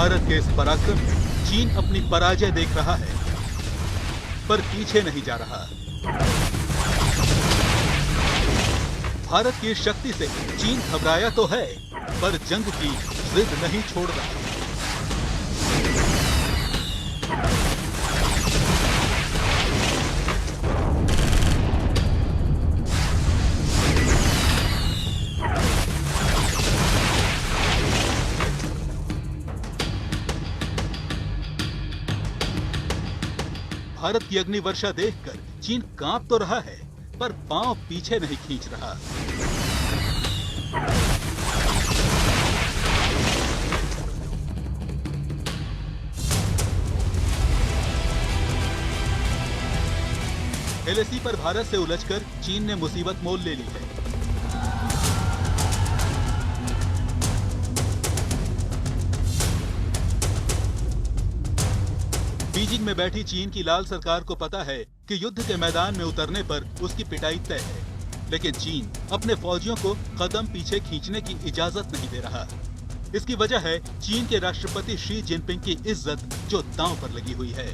भारत के इस पराक्रम में चीन अपनी पराजय देख रहा है, पर पीछे नहीं जा रहा। भारत की शक्ति से चीन घबराया तो है, पर जंग की जिद नहीं छोड़ रहा। भारत की अग्नि वर्षा देखकर चीन कांप तो रहा है, पर पांव पीछे नहीं खींच रहा। एलएसी पर भारत से उलझकर चीन ने मुसीबत मोल ले ली है। बीजिंग में बैठी चीन की लाल सरकार को पता है कि युद्ध के मैदान में उतरने पर उसकी पिटाई तय है, लेकिन चीन अपने फौजियों को कदम पीछे खींचने की इजाजत नहीं दे रहा। इसकी वजह है चीन के राष्ट्रपति शी जिनपिंग की इज्जत जो दांव पर लगी हुई है।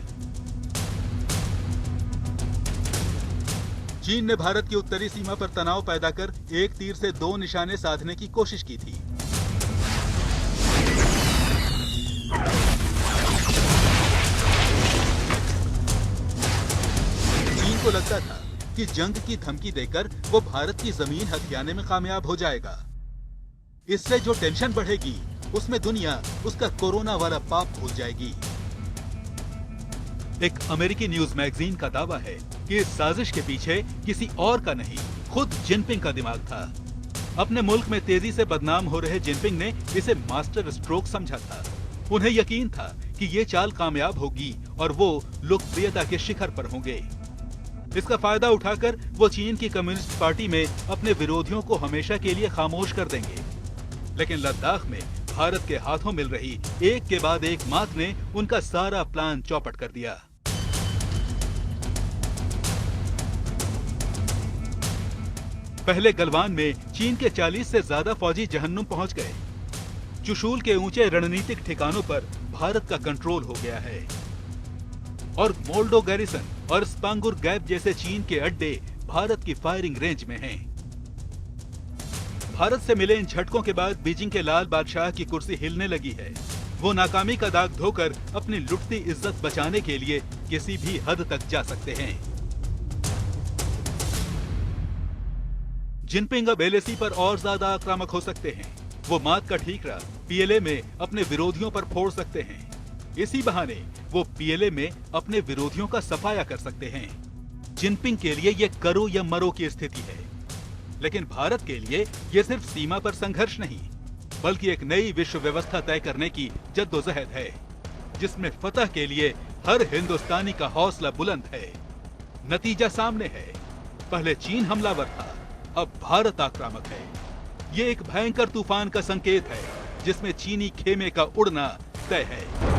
चीन ने भारत की उत्तरी सीमा पर तनाव पैदा कर एक तीर से दो निशाने साधने की कोशिश की थी। को लगता था कि जंग की धमकी देकर वो भारत की जमीन हथियाने में कामयाब हो जाएगा। इससे जो टेंशन बढ़ेगी, उसमें दुनिया उसका कोरोना वाला पाप भूल जाएगी। एक अमेरिकी न्यूज मैगजीन का दावा है कि इस साजिश के पीछे किसी और का नहीं, खुद जिनपिंग का दिमाग था। अपने मुल्क में तेजी से बदनाम हो रहे जिनपिंग ने इसे मास्टर स्ट्रोक समझा था। उन्हें यकीन था कि ये चाल कामयाब होगी और वो लोकप्रियता के शिखर पर होंगे। इसका फायदा उठाकर वो चीन की कम्युनिस्ट पार्टी में अपने विरोधियों को हमेशा के लिए खामोश कर देंगे। लेकिन लद्दाख में भारत के हाथों मिल रही एक के बाद एक मात ने उनका सारा प्लान चौपट कर दिया। पहले गलवान में चीन के 40 से ज्यादा फौजी जहन्नुम पहुंच गए। चुशूल के ऊंचे रणनीतिक ठिकानों पर भारत का कंट्रोल हो गया है और मोल्डो गैरिसन और स्पांगुर गैप जैसे चीन के अड्डे भारत की फायरिंग रेंज में हैं। भारत से मिले इन झटकों के बाद बीजिंग के लाल बादशाह की कुर्सी हिलने लगी है। वो नाकामी का दाग धोकर अपनी लुटती इज्जत बचाने के लिए किसी भी हद तक जा सकते हैं। जिनपिंग अब एलएसी पर और ज्यादा आक्रामक हो सकते हैं। वो मात का ठीकरा पीएलए में अपने विरोधियों पर फोड़ सकते हैं। इसी बहाने वो पीएलए में अपने विरोधियों का सफाया कर सकते हैं। जिनपिंग के लिए ये करो या मरो की स्थिति है, लेकिन भारत के लिए ये सिर्फ सीमा पर संघर्ष नहीं, बल्कि एक नई विश्व व्यवस्था तय करने की जद्दोजहद है, जिसमें फतह के लिए हर हिंदुस्तानी का हौसला बुलंद है। नतीजा सामने है। पहले चीन हमलावर था, अब भारत आक्रामक है। ये एक भयंकर तूफान का संकेत है, जिसमें चीनी खेमे का उड़ना तय है।